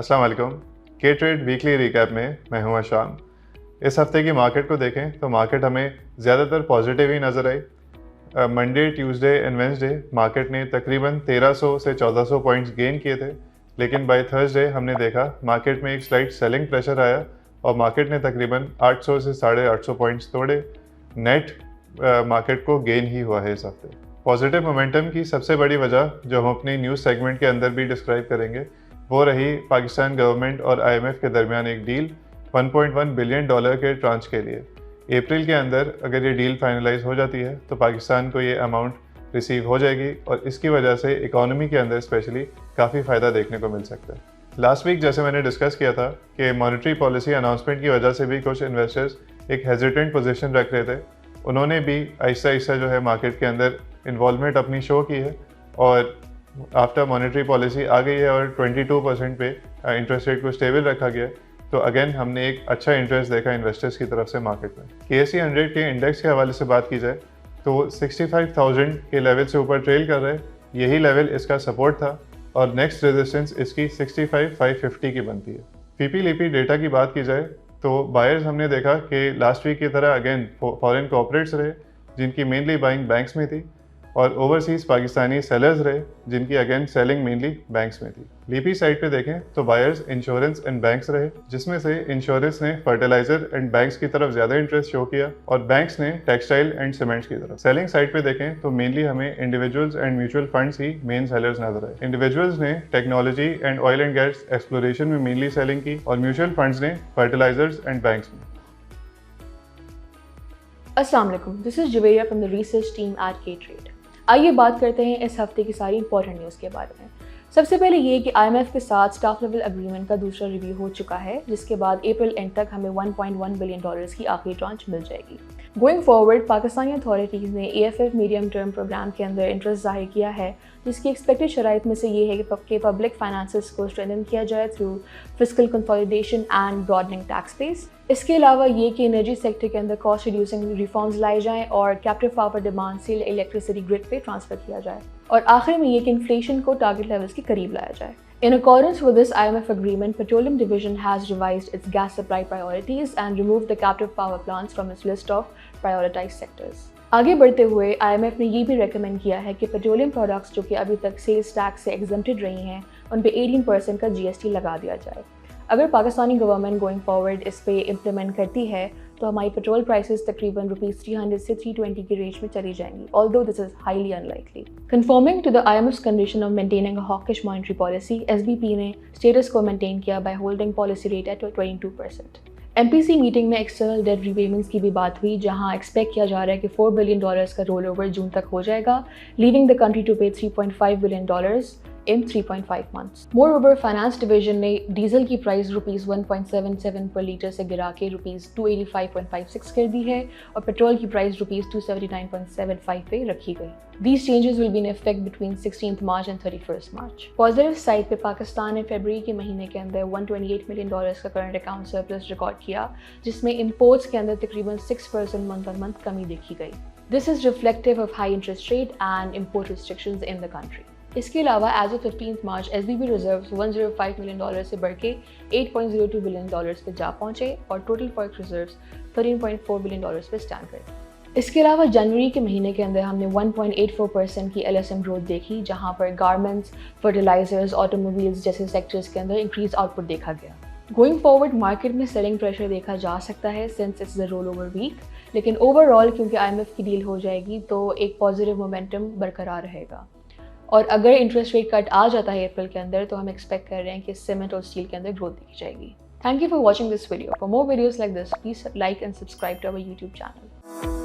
अस्सलाम वालेकुम। के ट्रेड वीकली रिकैप में मैं हूं आशाम। इस हफ्ते की मार्केट को देखें तो मार्केट हमें ज़्यादातर पॉजिटिव ही नज़र आई। Monday, Tuesday and Wednesday market ने तकरीबन 1300 से 1400 पॉइंट्स गेन किए थे, लेकिन बाय थर्सडे हमने देखा मार्केट में एक स्लाइट सेलिंग प्रेशर आया और मार्केट ने तकरीबन 800 से 850 पॉइंट्स तोड़े। नेट मार्केट को गेन ही हुआ है इस हफ्ते। पॉजिटिव मोमेंटम की सबसे बड़ी वजह जो हम अपनी न्यूज़ सेगमेंट के अंदर भी डिस्क्राइब करेंगे वो रही पाकिस्तान गवर्नमेंट और IMF के दरमियान एक डील 1.1 बिलियन डॉलर के ट्रांच के लिए। अप्रैल के अंदर अगर ये डील फाइनलाइज हो जाती है तो पाकिस्तान को ये अमाउंट रिसीव हो जाएगी और इसकी वजह से इकोनॉमी के अंदर स्पेशली काफ़ी फ़ायदा देखने को मिल सकता है। लास्ट वीक जैसे मैंने डिस्कस किया था कि मॉनेटरी पॉलिसी अनाउंसमेंट की वजह से भी कुछ इन्वेस्टर्स एक हेजिटेंट पोजीशन रख रहे थे। उन्होंने भी आहिस्ता आहिस्ता जो है मार्केट के अंदर इन्वॉल्वमेंट अपनी शो की है और आफ्टर मॉनेटरी पॉलिसी आ गई है और 22% पे इंटरेस्ट रेट को स्टेबल रखा गया। तो अगेन हमने एक अच्छा इंटरेस्ट देखा इन्वेस्टर्स की तरफ से मार्केट में। KSE 100 के इंडेक्स के हवाले से बात की जाए तो 65,000 के लेवल से ऊपर ट्रेल कर रहे हैं। यही लेवल इसका सपोर्ट था और नेक्स्ट रेजिस्टेंस इसकी 65,550 की बनती है। पीपीलीपी डेटा की बात की जाए तो बायर्स हमने देखा कि लास्ट वीक की तरह अगेन फॉरेन कॉर्पोरेट्स रहे जिनकी मेनली बाइंग बैंक्स में थी और ओवरसीज़ पाकिस्तानी सेलर्स रहे जिनकी अगेन सेलिंग मेनली बैंक्स में थी। लीपी साइड पे देखें तो बायर्स इंश्योरेंस एंड बैंक्स रहे, जिसमें से इंश्योरेंस ने फर्टिलाइजर एंड बैंक्स की तरफ ज़्यादा इंटरेस्ट शो किया और बैंक्स ने टेक्सटाइल एंड सीमेंट्स की तरफ। सेलिंग साइड पे देखें तो मेनली हमें इंडिविजुअल्स एंड म्यूचुअल फंड्स ही मेन सेलर्स नजर आए। इंडिविजुअल्स ने technology and oil and gas exploration में मेनली सेलिंग की और म्यूचुअल फंड्स ने फर्टिलाइजर्स एंड बैंक्स में। अस्सलाम वालेकुम, this is Zubairia from the research team at K Trade. आइए बात करते हैं इस हफ्ते की सारी इंपॉर्टेंट न्यूज़ के बारे में। सबसे पहले ये कि IMF के साथ स्टाफ लेवल एग्रीमेंट का दूसरा रिव्यू हो चुका है, जिसके बाद अप्रैल एंड तक हमें 1.1 बिलियन डॉलर्स की आखिरी ट्रांच मिल जाएगी। गोइंग फॉरवर्ड पाकिस्तानी अथॉरिटीज़ ने AFF मीडियम टर्म प्रोग्राम के अंदर इंटरेस्ट जाहिर किया है, जिसकी एक्सपेक्टेड शराइत में से ये है कि पब्लिक फाइनेंसेस को स्ट्रेंथन किया जाए through fiscal consolidation and broadening tax base. इसके अलावा ये कि एनर्जी सेक्टर के अंदर कॉस्ट रिड्यूसिंग रिफॉर्म्स लाए जाएं और कैप्टिव पावर डिमांड से इलेक्ट्रिसिटी ग्रिड पे ट्रांसफर किया जाए और आखिर में ये कि इन्फ्लेशन को टारगेट लेवल्स के करीब लाया जाए। In accordance with this IMF agreement, Petroleum Division has revised its gas supply priorities and removed the captive power plants from its list of prioritized sectors. आगे बढ़ते हुए IMF ने ये भी रेकमेंड किया है कि पेट्रोलियम प्रोडक्ट्स जो कि अभी तक सेल्स टैक्स से एग्जम्प्टेड रही हैं उन पे 18% का GST लगा दिया जाए। अगर पाकिस्तानी गवर्नमेंट गोइंग फॉरवर्ड इस पे इम्प्लीमेंट करती है तो हमारी पेट्रोल प्राइसेस तकरीबन ₹300 से 320 की रेंज में चली जाएंगी, although this is highly unlikely. Conforming to the IMF's condition of maintaining a hawkish monetary policy, SBP ने स्टेटस को मेंटेन किया by holding policy rate at 22%. MPC meeting में एक्सटर्नल डेट रीपेमेंट्स की भी बात हुई, जहां एक्सपेक्ट किया जा रहा है कि $4 बिलियन का रोल ओवर जून तक हो जाएगा, लीविंग द कंट्री टू पे $3.5 billion in 3.5 months. Moreover, Finance Division ने डीजल की प्राइस ₹1.77 पर लीटर से गिरा के ₹285.56 कर दी है और पेट्रोल की प्राइस ₹279.75 पे रखी गई। These changes will be in effect between 16th March and 31st March. Positive side पे पाकिस्तान ने फरवरी के महीने के अंदर $128 मिलियन का करंट अकाउंट सरप्लस रिकॉर्ड किया, जिसमें इंपोर्ट्स के अंदर तकरीबन 6% मंथ ऑन मंथ कमी देखी गई। This is reflective of high interest rate and import restrictions in the country. इसके अलावा as of 15 March SBP reserves $105 million से बढ़ के $8.02 बिलियन पे जा पहुंचे और टोटल फॉरेक्स रिजर्व्स $13.4 बिलियन पे स्टैंड करते। इसके अलावा जनवरी के महीने के अंदर हमने 1.84% की LSM ग्रोथ देखी, जहां पर गारमेंट्स, फर्टिलाइजर्स, ऑटोमोबाइल्स जैसे सेक्टर्स के अंदर इंक्रीज आउटपुट देखा गया। गोइंग फॉरवर्ड मार्केट में सेलिंग प्रेशर देखा जा सकता है since it's the roll over week, लेकिन ओवरऑल क्योंकि IMF की डील हो जाएगी तो एक पॉजिटिव मोमेंटम बरकरार रहेगा। और अगर इंटरेस्ट रेट कट आ जाता है अप्रैल के अंदर तो हम एक्सपेक्ट कर रहे हैं कि सीमेंट और स्टील के अंदर ग्रोथ देखी जाएगी। Thank you for watching this video. For more videos like this please like and subscribe to our YouTube channel.